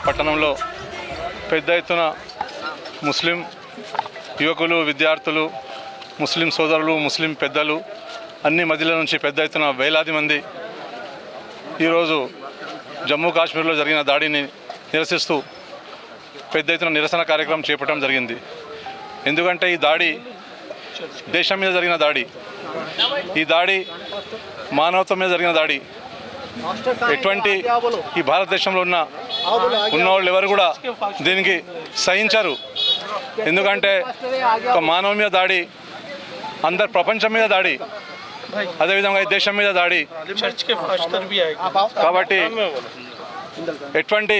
పట్టణంలో పెద్ద ఎత్తున ముస్లిం యువకులు, విద్యార్థులు, ముస్లిం సోదరులు, ముస్లిం పెద్దలు అన్ని మధ్యల నుంచి పెద్ద ఎత్తున వేలాది మంది ఈరోజు జమ్మూ కాశ్మీర్లో జరిగిన దాడిని నిరసిస్తూ పెద్ద ఎత్తున నిరసన కార్యక్రమం చేపట్టడం జరిగింది. ఎందుకంటే ఈ దాడి దేశం మీద జరిగిన దాడి, ఈ దాడి మానవత్వం మీద జరిగిన దాడి. ఎటువంటి ఈ భారతదేశంలో ఉన్న వాళ్ళు ఎవరు కూడా దీనికి సహించరు. ఎందుకంటే ఒక మానవ మీద దాడి, అందరు ప్రపంచం మీద దాడి, అదేవిధంగా ఈ దేశం మీద దాడి. కాబట్టి ఎటువంటి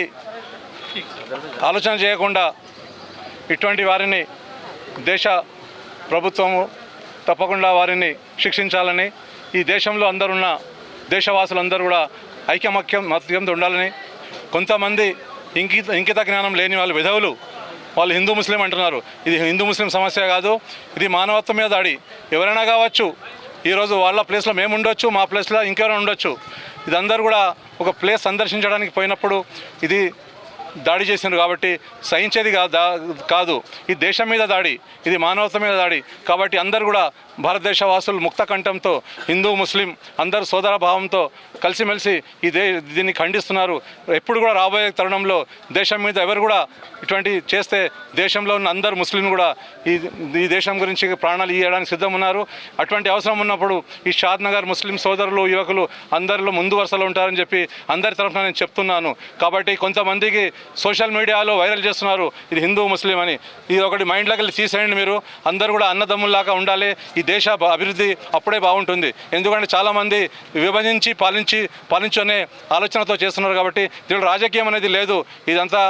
ఆలోచన చేయకుండా ఇటువంటి వారిని దేశ ప్రభుత్వము తప్పకుండా వారిని శిక్షించాలని, ఈ దేశంలో అందరున్న దేశవాసులందరూ కూడా ఐకమత్యంతో ఉండాలని. కొంతమంది ఇంకిత జ్ఞానం లేని వాళ్ళు, విధవులు, వాళ్ళు హిందూ ముస్లిం అంటున్నారు. ఇది హిందూ ముస్లిం సమస్య కాదు, ఇది మానవత్వం మీద దాడి. ఎవరైనా కావచ్చు, ఈరోజు వాళ్ళ ప్లేస్లో మేము ఉండొచ్చు, మా ప్లేస్లో ఇంకెవరైనా ఉండొచ్చు. ఇదందరూ కూడా ఒక ప్లేస్ సందర్శించడానికి పోయినప్పుడు ఇది దాడి చేసినారు కాబట్టి సహించేది కాదు. ఈ దేశం మీద దాడి, ఇది మానవత మీద దాడి. కాబట్టి అందరూ కూడా భారతదేశ వాసులు ముక్త కంఠంతో హిందూ ముస్లిం అందరూ సోదర భావంతో కలిసిమెలిసి దీన్ని ఖండిస్తున్నారు. ఎప్పుడు కూడా రాబోయే తరుణంలో దేశం మీద ఎవరు కూడా ఇటువంటి చేస్తే దేశంలో ఉన్న అందరు ముస్లింలు కూడా ఈ దేశం గురించి ప్రాణాలు ఇవ్వడానికి సిద్ధం ఉన్నారు. అటువంటి అవసరం ఉన్నప్పుడు ఈ షాద్ నగర్ ముస్లిం సోదరులు యువకులు అందరిలో ముందు వరుసలో ఉంటారని చెప్పి అందరి తరఫున నేను చెప్తున్నాను. కాబట్టి కొంతమందికి సోషల్ మీడియాలో వైరల్ చేస్తున్నారు ఇది హిందూ ముస్లిం అని. ఇది ఒకటి మైండ్లోకి వెళ్ళి తీసేయండి. మీరు అందరూ కూడా అన్నదమ్ముల్లాగా ఉండాలి. ఈ దేశ అభివృద్ధి అప్పుడే బాగుంటుంది. ఎందుకంటే చాలామంది విభజించి పాలించనే ఆలోచనతో చేస్తున్నారు. కాబట్టి దీంట్లో రాజకీయం అనేది లేదు. ఇదంతా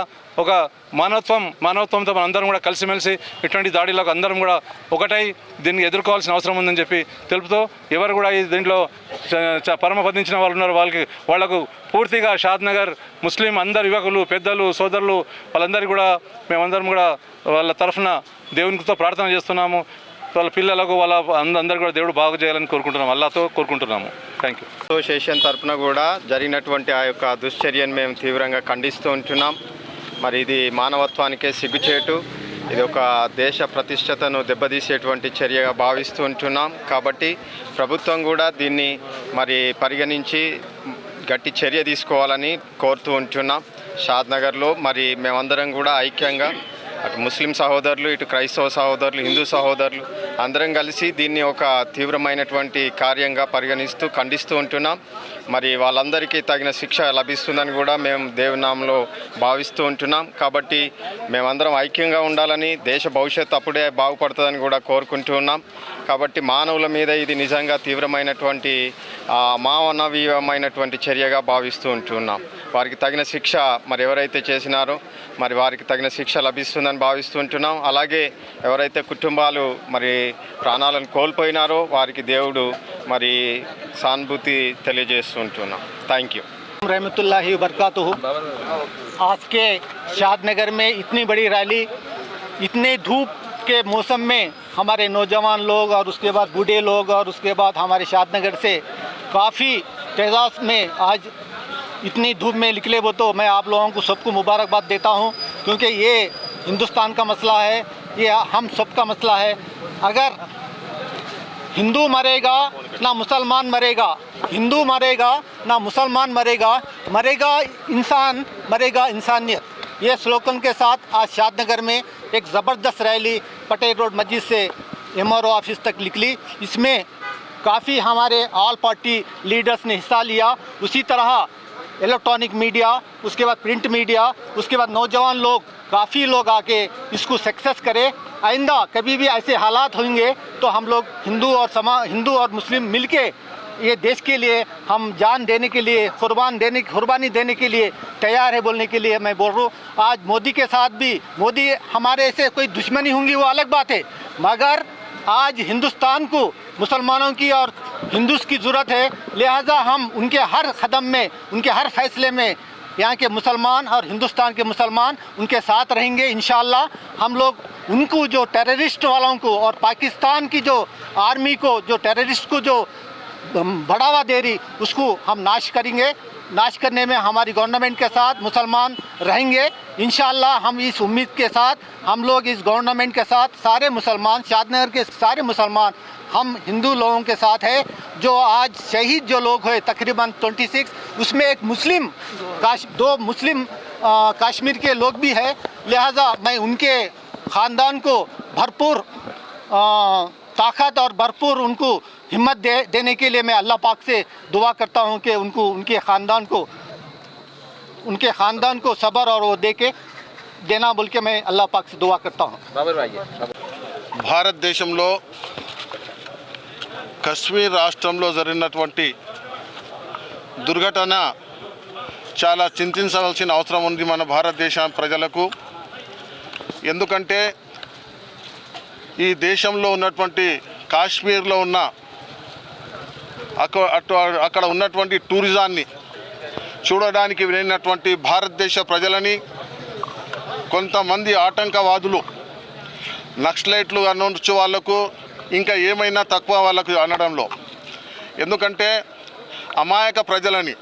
ఒక మానవత్వంతో మన అందరం కూడా కలిసిమెలిసి ఇటువంటి దాడిలకు అందరం కూడా ఒకటై దీన్ని ఎదుర్కోవాల్సిన అవసరం ఉందని చెప్పి తెలుపుతూ, ఎవరు కూడా దీంట్లో పరమపదించిన వాళ్ళు ఉన్నారు వాళ్లకు పూర్తిగా షాద్ నగర్ ముస్లిం అందరు యువకులు పెద్దలు సోదరులు వాళ్ళందరికీ కూడా మేమందరం కూడా వాళ్ళ తరఫున దేవునితో ప్రార్థన చేస్తున్నాము. వాళ్ళ పిల్లలకు వాళ్ళ అందరూ కూడా దేవుడు బాగు చేయాలని కోరుకుంటున్నాము, అల్లాతో కోరుకుంటున్నాము. Thank you. అసోసియేషన్ తరఫున కూడా జరిగినటువంటి ఆ యొక్క దుశ్చర్యను మేము తీవ్రంగా ఖండిస్తూ ఉంటున్నాం. మరి ఇది మానవత్వానికే సిగ్గుచేటు, ఇది ఒక దేశ ప్రతిష్టతను దెబ్బతీసేటువంటి చర్యగా భావిస్తూ ఉంటున్నాం. కాబట్టి ప్రభుత్వం కూడా దీన్ని మరి పరిగణించి గట్టి చర్య తీసుకోవాలని కోరుతూ ఉంటున్నాం. షాద్ నగర్లో మరి మేమందరం కూడా ఐక్యంగా అటు ముస్లిం సహోదరులు, ఇటు క్రైస్తవ సహోదరులు, హిందూ సహోదరులు అందరం కలిసి దీన్ని ఒక తీవ్రమైనటువంటి కార్యంగా పరిగణిస్తూ ఖండిస్తూ ఉంటున్నాం. మరి వాళ్ళందరికీ తగిన శిక్ష లభిస్తుందని కూడా మేము దేవునామంలో భావిస్తూ ఉంటున్నాం. కాబట్టి మేమందరం ఐక్యంగా ఉండాలని, దేశ భవిష్యత్తు అప్పుడే బాగుపడుతుందని కూడా కోరుకుంటూ ఉన్నాం. కాబట్టి మానవుల మీద ఇది నిజంగా తీవ్రమైనటువంటి మానవీయమైనటువంటి చర్యగా భావిస్తూ ఉంటున్నాం. వారికి తగిన శిక్ష మరి ఎవరైతే చేసినారో మరి వారికి తగిన శిక్ష లభిస్తుందని భావిస్తూ ఉంటున్నాం. అలాగే ఎవరైతే కుటుంబాలు మరి ప్రాణాలను కోల్పోయినారో వారికి దేవుడు మరి సానుభూతి తెలియజేస్తుంటున్నాం. Thank you. रहमतुल्लाहि बरकातुहू। आज के शाद नगर में इतनी बड़ी रैली, इतने धूप के मौसम में हमारे नौजवान लोग और उसके बाद बूढ़े लोग और उसके बाद हमारे शाद नगर से काफ़ी तादाद में आज इतनी धूप में निकले वो, तो मैं आप लोगों को सबको मुबारकबाद देता हूँ, क्योंकि ये हिंदुस्तान का मसला है, ये हम सब का मसला है। अगर हिंदू मरेगा ना मुसलमान मरेगा, हिंदू मरेगा ना मुसलमान मरेगा, मरेगा इंसान, मरेगा इंसानियत। ये स्लोगन के साथ आज शाद नगर में एक ज़बरदस्त रैली पटेल रोड मस्जिद से MRO ऑफिस तक निकली। इसमें काफ़ी हमारे ऑल पार्टी लीडर्स ने हिस्सा लिया। उसी तरह इलेक्ट्रॉनिक मीडिया, उसके बाद प्रिंट मीडिया, उसके बाद नौजवान लोग, काफ़ी लोग आके इसको सक्सेस करें। आइंदा कभी भी ऐसे हालात होंगे तो हम लोग हिंदू और मुस्लिम मिलके ये देश के लिए हम जान देने के लिए, कुर्बानी देने के लिए तैयार है बोलने के लिए मैं बोल रहा हूँ। आज मोदी के साथ भी, मोदी हमारे से कोई दुश्मनी होंगी वो अलग बात है, मगर आज हिंदुस्तान को मुसलमानों की और हिंदूस की ज़रूरत है। लिहाजा हम उनके हर कदम में, उनके हर फैसले में यहाँ के मुसलमान और हिंदुस्तान के मुसलमान उनके साथ रहेंगे इंशाअल्लाह। हम लोग उनको जो टेररिस्ट वालों को और पाकिस्तान की जो आर्मी को, जो टेररिस्ट को जो बढ़ावा दे रही, उसको हम नाश करेंगे। नाश करने में हमारी गवर्नमेंट के साथ मुसलमान रहेंगे इंशाअल्लाह। हम इस उम्मीद के साथ, हम लोग इस गवर्नमेंट के साथ, सारे मुसलमान, शादनगर के सारे मुसलमान हम हिंदू लोगों के साथ है। जो आज शहीद जो लोग हुए तकरीबन 26, उसमें एक मुस्लिम, 2 मुस्लिम कश्मीर के लोग भी है। लिहाजा मैं उनके ख़ानदान को भरपूर ताकत और भरपूर उनको हिम्मत देने के लिए मैं अल्लाह पाक से दुआ करता हूँ कि उनके ख़ानदान को सब्र और वो दे के देना बोल के मैं अल्लाह पाक से दुआ करता हूँ। భారతదేశంలో కశ్మీర్ రాష్ట్రంలో జరిగినటువంటి దుర్ఘటన చాలా చింతించవలసిన అవసరం ఉంది మన భారతదేశ ప్రజలకు. ఎందుకంటే ఈ దేశంలో ఉన్నటువంటి కాశ్మీర్లో ఉన్న అక్కడ ఉన్నటువంటి టూరిజాన్ని చూడడానికి వెళ్ళినటువంటి భారతదేశ ప్రజలని కొంతమంది ఆటంకవాదులు, నక్సలైట్లు అనొచ్చు వాళ్ళకు, ఇంకా ఏమైనా తక్కువ వాళ్ళకు అనడంలో ఎందుకంటే అమాయక ప్రజలని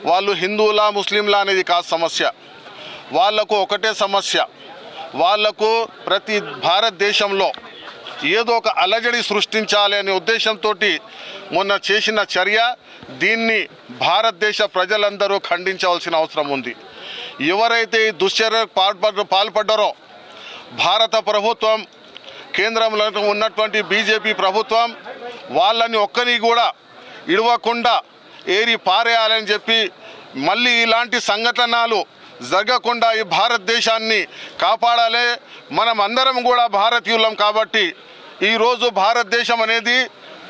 వాళ్ళు హిందువులా ముస్లింలా అనేది కాదు సమస్య. వాళ్లకు ఒకటే సమస్య, వాళ్లకు ప్రతి భారతదేశంలో ఏదో ఒక అలజడి సృష్టించాలి అనే ఉద్దేశంతో మొన్న చేసిన చర్య. దీన్ని భారతదేశ ప్రజలందరూ ఖండించవలసిన అవసరం ఉంది. ఎవరైతే ఈ దుశ్చర్యకు పాల్పడ్డారో భారత ప్రభుత్వం, కేంద్రంలో ఉన్నటువంటి బీజేపీ ప్రభుత్వం వాళ్ళని ఒక్కరిని కూడా ఇడవకుండా ఏరి పారేయాలని చెప్పి మళ్ళీ ఇలాంటి సంఘటనలు జరగకుండా ఈ భారతదేశాన్ని కాపాడాలి. మనం అందరం కూడా భారతీయులం కాబట్టి ఈరోజు భారతదేశం అనేది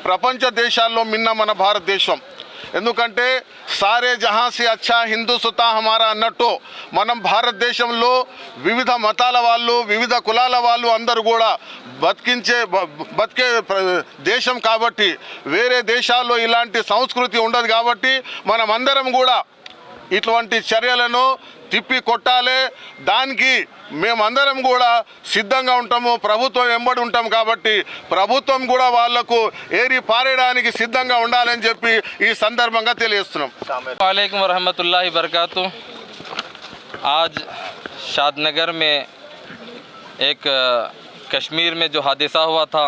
ప్రపంచ దేశాల్లో మిన్న మన భారతదేశం. ఎందుకంటే సారే జహాసే అచ్చా హిందూసుతా హమారా అన్నట్టు మనం భారతదేశంలో వివిధ మతాల వాళ్ళు, వివిధ కులాల వాళ్ళు అందరూ కూడా బతికే దేశం కాబట్టి వేరే దేశాల్లో ఇలాంటి సంస్కృతి ఉండదు. కాబట్టి మనం అందరం కూడా ఇటువంటి చర్యలను తిప్పి కొట్టాలి. దానికి మేమందరం కూడా సిద్ధంగా ఉంటాము, ప్రభుత్వం వెంబడి ఉంటాం. కాబట్టి ప్రభుత్వం కూడా వాళ్లకు ఏరి పారేయడానికి సిద్ధంగా ఉండాలని చెప్పి ఈ సందర్భంగా తెలియజేస్తున్నాం. वालेकुम रहमतुल्लाहि बरकातु। आज शादनगर में एक कश्मीर में जो हादसा हुआ था,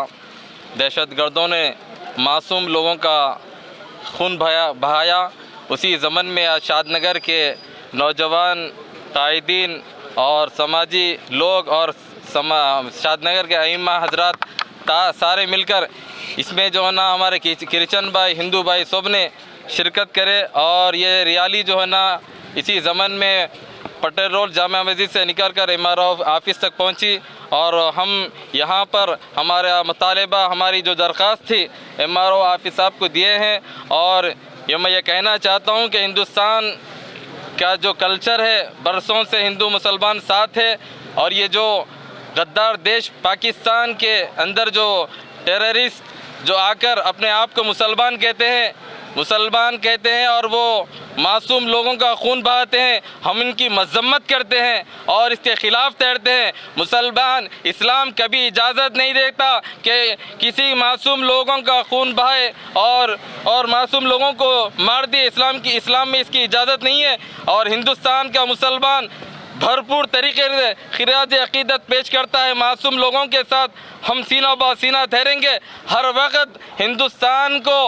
दहशतगर्दों ने मासूम लोगों का खून बहाया। उसी ज़मन में आज शादनगर के नौजवान, कायदीन और समाजी लोग और शादनगर के अइम्मा हजरात सारे मिलकर इसमें जो है ना हमारे क्रिश्चन भाई, हिंदू भाई सब ने शिरकत करे। और ये रैली जो है ना इसी ज़मन में पटेल रोड जामा मस्जिद से निकल कर MRO ऑफिस तक पहुंची। और हम यहाँ पर हमारा मुतालबा, हमारी जो दरख्वास्त थी MRO ऑफिस साहब को दिए हैं। और मैं ये कहना चाहता हूँ कि हिंदुस्तान का जो कल्चर है, बरसों से हिंदू मुसलमान साथ है। और ये जो गद्दार देश पाकिस्तान के अंदर जो टेररिस्ट जो आकर अपने आप को मुसलमान कहते हैं और वो मासूम लोगों का खून बहाते हैं, हम इनकी मजम्मत करते हैं और इसके ख़िलाफ़ तैरते हैं। मुसलमान इस्लाम कभी इजाज़त नहीं देता कि किसी मासूम लोगों का खून बहाए और मासूम लोगों को मार दिए। इस्लाम में इसकी इजाज़त नहीं है। और हिंदुस्तान का मुसलमान भरपूर तरीके से खिराज अक़ीदत पेश करता है। मासूम लोगों के साथ हम सीना बा सीना ठहरेंगे। हर वक्त हिंदुस्तान को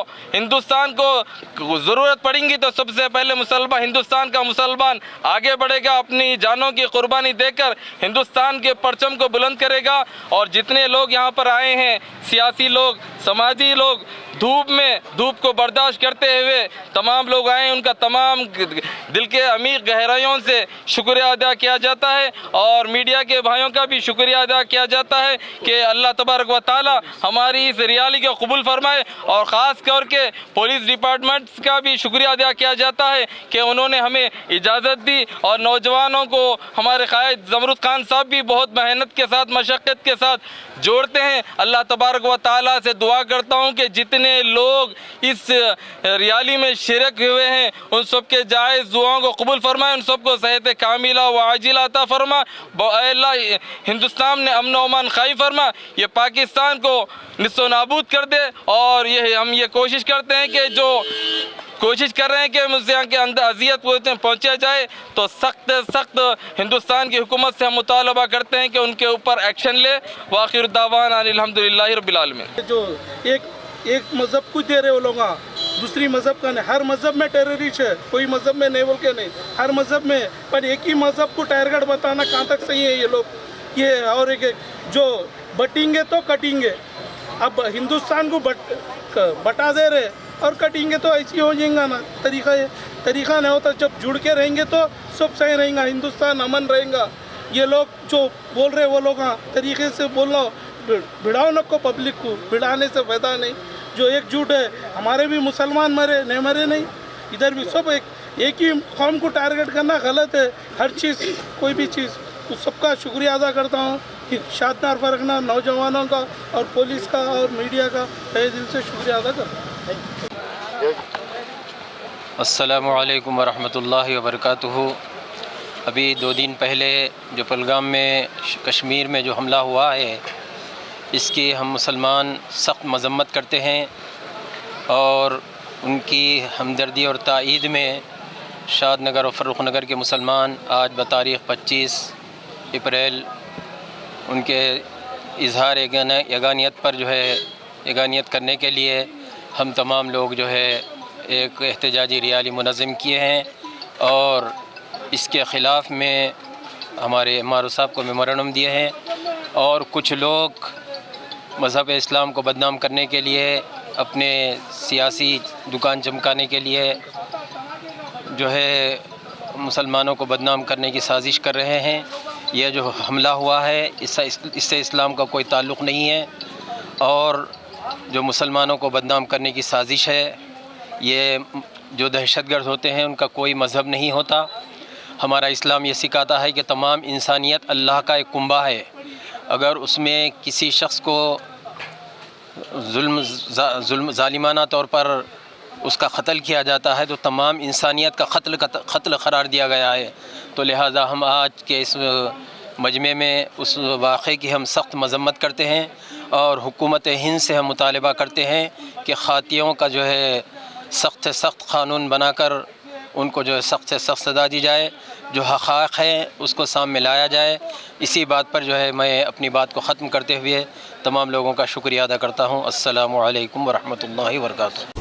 ज़रूरत पड़ेगी तो सबसे पहले हिंदुस्तान का मुसलमान आगे बढ़ेगा, अपनी जानों की कुर्बानी देकर हिंदुस्तान के परचम को बुलंद करेगा। और जितने लोग यहाँ पर आए हैं, सियासी लोग, समाजी लोग, धूप को बर्दाश्त करते हुए तमाम लोग आए, उनका तमाम दिल के अमीर गहराइयों से शुक्रिया अदा किया जाता है। और मीडिया के भाइयों का भी शुक्रिया अदा किया जाता है कि अल्लाह तबारक व तआला हमारी इस रैली को कबूल फरमाए। और ख़ास करके पुलिस डिपार्टमेंट्स का भी शुक्रिया अदा किया जाता है कि उन्होंने हमें इजाज़त दी। और नौजवानों को हमारे कायद ज़मरुद खान साहब भी बहुत मेहनत के साथ, मशक्क़त के साथ जोड़ते हैं। अल्लाह तबारक व तआला से दुआ करता हूँ कि जितने लोग इस रैली में शिरक हुए हैं उन सब के जायज़ दुआओं को कबूल फरमाए, उन सबको सेहत कामिला व आजिला अता फरमा। अल्लाह हिंदुस्तान ने अमन व अमान क़ायम फरमा, ये पाकिस्तान को निस्सो नाबूद कर दे। और हम ये कोशिश करते हैं कि जो कोशिश कर रहे हैं कि मुझसे यहाँ के अंदर अजियत पहुँचा जाए, तो सख्त हिंदुस्तान की हुकूमत से हम मुतालबा करते हैं कि उनके ऊपर एक्शन ले। वाखिर दावाना अल्हम्दुलिल्लाहि रब्बिल आलमीन। जो एक मज़हब को दे रहे वो लोग, दूसरी मज़हब का नहीं। हर मज़हब में टेररिस्ट है, कोई मज़हब में नहीं बोल के नहीं, हर मज़हब में। पर एक ही मज़हब को टारगेट बताना कहाँ तक सही है ये लोग? ये और एक जो बटेंगे तो कटेंगे। अब हिंदुस्तान को बटा दे रहे और कटेंगे तो ऐसी हो जाएगा ना। तरीक़ा नहीं होता। जब जुड़ के रहेंगे तो सब सही रहेगा, हिंदुस्तान अमन रहेगा। ये लोग जो बोल रहे वो लोग तरीक़े से बोलना, भिड़ाओ न को पब्लिक को, भिड़ाने से फ़ायदा नहीं। जो एकजुट है, हमारे भी मुसलमान मरे नहीं, इधर भी सब एक ही कौम को टारगेट करना गलत है। हर चीज़, कोई भी चीज़, तो सबका शुक्रिया अदा करता हूँ कि शादनगर फरगना नौजवानों का और पुलिस का और मीडिया का तहे दिल से शुक्रिया अदा करता हूँ। अस्सलामु अलैकुम वरहमतुल्लाहि वबरकातुहू। अभी 2 दिन पहले जो पहलगाम में कश्मीर में जो हमला हुआ है, इसकी हम मुसलमान सख्त मज़म्मत करते हैं। और उनकी हमदर्दी और ताईद में शादनगर और फ़र्रुख नगर के मुसलमान आज बतारीख़ 25 अप्रैल उनके इजहार यगानियत पर जो है यगानियत करने के लिए हम तमाम लोग जो है एक एहतजाजी रैली मुनज़्ज़म किए हैं और इसके ख़िलाफ़ में हमारे एमआरओ साहब को मेमोरेंडम दिए हैं। और कुछ लोग मज़हब इस्लाम को बदनाम करने के लिए अपने सियासी दुकान चमकाने के लिए जो है मुसलमानों को बदनाम करने की साजिश कर रहे हैं। यह जो हमला हुआ है इससे इस्लाम का कोई ताल्लुक़ नहीं है और जो मुसलमानों को बदनाम करने की साजिश है, ये जो दहशतगर्द होते हैं उनका कोई मज़हब नहीं होता। हमारा इस्लाम ये सिखाता है कि तमाम इंसानियत अल्लाह का एक कुंबा है। अगर उसमें किसी शख्स को जुल्म ज़ालिमाना तौर पर उसका क़त्ल किया जाता है तो तमाम इंसानियत का क़त्ल करार दिया गया है। तो लिहाजा हम आज के इस मजमे में उस वाक़े की हम सख्त मज़म्मत करते हैं और हुकूमत हिंद से हम मुतालबा करते हैं कि ख़ातियों का जो है सख्त से सख्त क़ानून बनाकर उनको जो है सख्त से सख्त सज़ा दी जाए, जो हक़ाइक़ हैं उसको सामने लाया जाए। इसी बात पर जो है मैं अपनी बात को ख़त्म करते हुए तमाम लोगों का शुक्रिया अदा करता हूँ। अस्सलामु अलैकुम व रहमतुल्लाहि व बरकातुहू।